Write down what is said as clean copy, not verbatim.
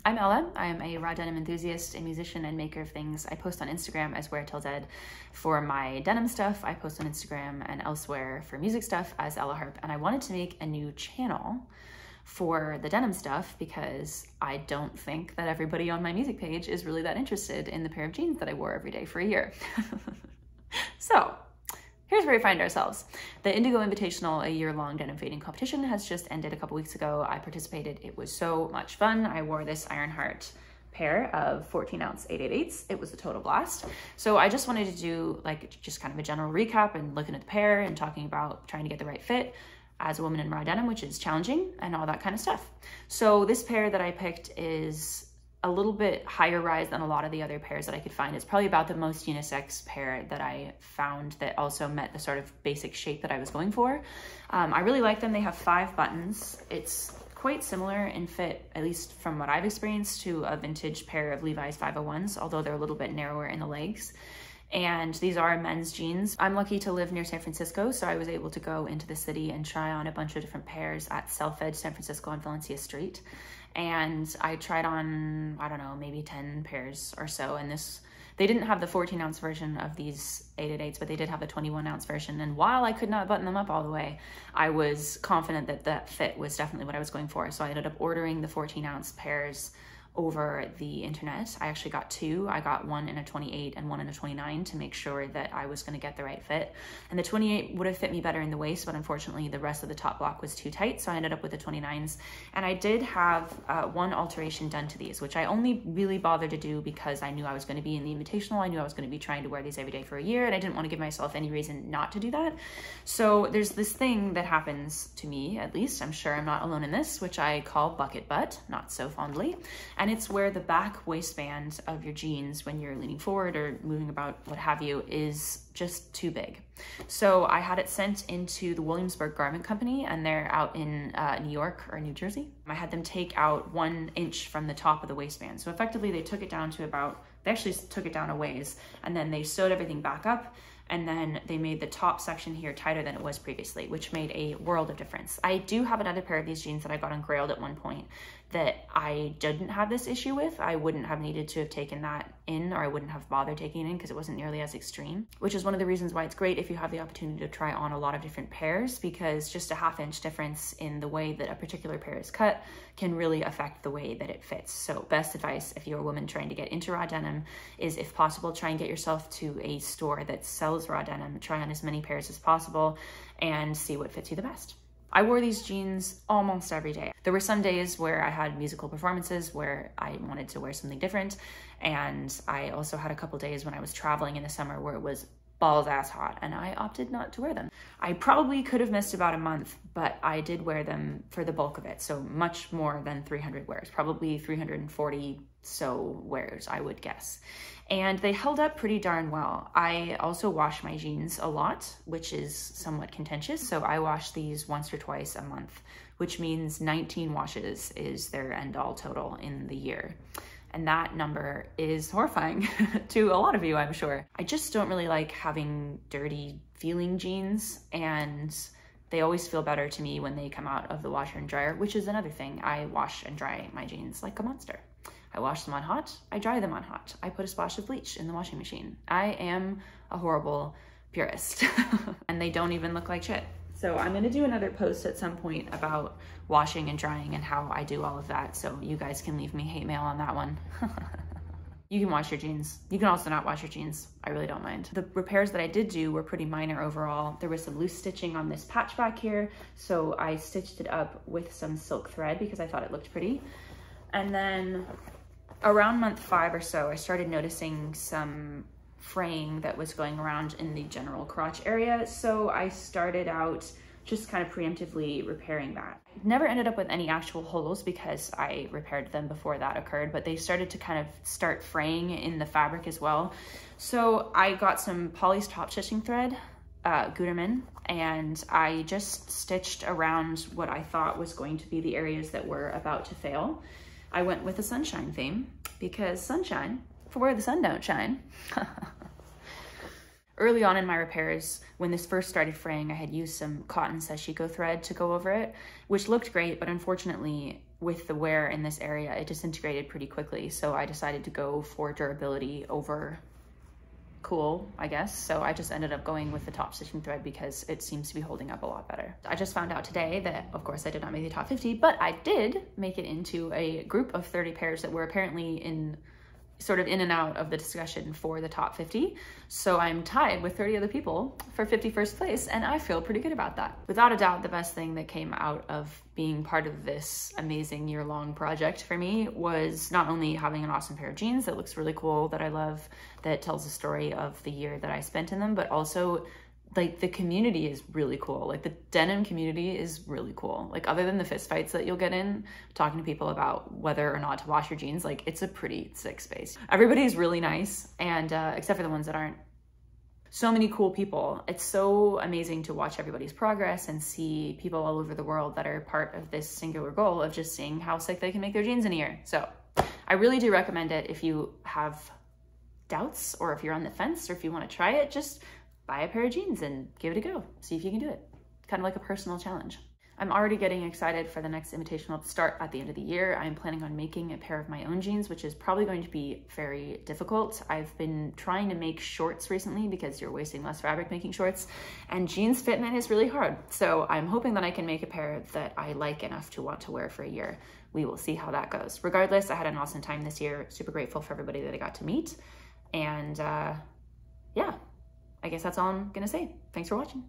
I'm Ella. I am a raw denim enthusiast, a musician and maker of things. I post on Instagram as Wear Till Dead for my denim stuff. I post on Instagram and elsewhere for music stuff as Ella Harp. And I wanted to make a new channel for the denim stuff because I don't think that everybody on my music page is really that interested in the pair of jeans that I wore every day for a year. So here's where we find ourselves. The Indigo Invitational, a year-long denim fading competition, has just ended a couple weeks ago. I participated. It was so much fun. I wore this Ironheart pair of 14-ounce 888s. It was a total blast. So I just wanted to do like just kind of a general recap and looking at the pair and talking about trying to get the right fit as a woman in raw denim, which is challenging and all that kind of stuff. So this pair that I picked is a little bit higher rise than a lot of the other pairs that I could find. It's probably about the most unisex pair that I found that also met the sort of basic shape that I was going for. I really like them. They have 5 buttons. It's quite similar in fit, at least from what I've experienced, to a vintage pair of Levi's 501s, although they're a little bit narrower in the legs. And these are men's jeans. I'm lucky to live near San Francisco, so I was able to go into the city and try on a bunch of different pairs at Selvedge, San Francisco on Valencia Street. And I tried on, I don't know, maybe 10 pairs or so. And they didn't have the 14-ounce version of these 888s, but they did have the 21-ounce version. And while I could not button them up all the way, I was confident that that fit was definitely what I was going for. So I ended up ordering the 14-ounce pairs over the internet. I actually got 2. I got one in a 28 and one in a 29 to make sure that I was going to get the right fit. And the 28 would have fit me better in the waist, but unfortunately the rest of the top block was too tight, so I ended up with the 29s. And I did have one alteration done to these, which I only really bothered to do because I knew I was going to be in the Invitational. I knew I was going to be trying to wear these every day for a year, and I didn't want to give myself any reason not to do that. So there's this thing that happens to me, at least, I'm sure I'm not alone in this, which I call bucket butt, not so fondly. And it's where the back waistband of your jeans, when you're leaning forward or moving about, what have you, is just too big. So I had it sent into the Williamsburg Garment Co, and they're out in New York or New Jersey. I had them take out 1 inch from the top of the waistband. So effectively they took it down to they actually took it down a ways, and then they sewed everything back up. And then they made the top section here tighter than it was previously, which made a world of difference. I do have another pair of these jeans that I got on Grailed at one point that I didn't have this issue with. I wouldn't have needed to have taken that in, or I wouldn't have bothered taking it in because it wasn't nearly as extreme, which is one of the reasons why it's great if you have the opportunity to try on a lot of different pairs, because just a ½ inch difference in the way that a particular pair is cut can really affect the way that it fits. So best advice if you're a woman trying to get into raw denim is, if possible, try and get yourself to a store that sells raw denim, try on as many pairs as possible and see what fits you the best. I wore these jeans almost every day. There were some days where I had musical performances where I wanted to wear something different. And I also had a couple days when I was traveling in the summer where it was balls ass hot, and I opted not to wear them. I probably could have missed about a month, but I did wear them for the bulk of it. So much more than 300 wears, probably 340 so wears, I would guess. And they held up pretty darn well. I also wash my jeans a lot, which is somewhat contentious. So I wash these once or twice a month, which means 19 washes is their end all total in the year. And that number is horrifying to a lot of you, I'm sure. I just don't really like having dirty feeling jeans, and they always feel better to me when they come out of the washer and dryer, which is another thing. I wash and dry my jeans like a monster. I wash them on hot, I dry them on hot. I put a splash of bleach in the washing machine. I am a horrible purist and they don't even look like shit. So I'm gonna do another post at some point about washing and drying and how I do all of that. So you guys can leave me hate mail on that one. You can wash your jeans. You can also not wash your jeans. I really don't mind. The repairs that I did do were pretty minor overall. There was some loose stitching on this patch back here. So I stitched it up with some silk thread because I thought it looked pretty. And then around month 5 or so, I started noticing some fraying that was going around in the general crotch area. So I started out just kind of preemptively repairing that. Never ended up with any actual holes because I repaired them before that occurred, but they started to kind of start fraying in the fabric as well. So I got some poly top stitching thread, Gutermann, and I just stitched around what I thought was going to be the areas that were about to fail. I went with a sunshine theme because sunshine, for where the sun don't shine. Early on in my repairs, when this first started fraying, I had used some cotton sashiko thread to go over it, which looked great, but unfortunately with the wear in this area, it disintegrated pretty quickly. So I decided to go for durability over cool, I guess. So I just ended up going with the top stitching thread because it seems to be holding up a lot better. I just found out today that, of course, I did not make the top 50, but I did make it into a group of 30 pairs that were apparently in and out of the discussion for the top 50. So I'm tied with 30 other people for 51st place, and I feel pretty good about that. Without a doubt, the best thing that came out of being part of this amazing year-long project for me was not only having an awesome pair of jeans that looks really cool, that I love, that tells the story of the year that I spent in them, but also like the community is really cool. Like the denim community is really cool. Like other than the fist fights that you'll get in talking to people about whether or not to wash your jeans, like it's a pretty sick space. Everybody's really nice, and except for the ones that aren't. So many cool people. It's so amazing to watch everybody's progress and see people all over the world that are part of this singular goal of just seeing how sick they can make their jeans in a year. So I really do recommend it if you have doubts, or if you're on the fence, or if you want to try it. Just buy a pair of jeans and give it a go. See if you can do it. Kind of like a personal challenge. I'm already getting excited for the next Invitational to start at the end of the year. I'm planning on making a pair of my own jeans, which is probably going to be very difficult. I've been trying to make shorts recently because you're wasting less fabric making shorts, and jeans fitment is really hard. So I'm hoping that I can make a pair that I like enough to want to wear for a year. We will see how that goes. Regardless, I had an awesome time this year. Super grateful for everybody that I got to meet. And yeah. I guess that's all I'm gonna say. Thanks for watching.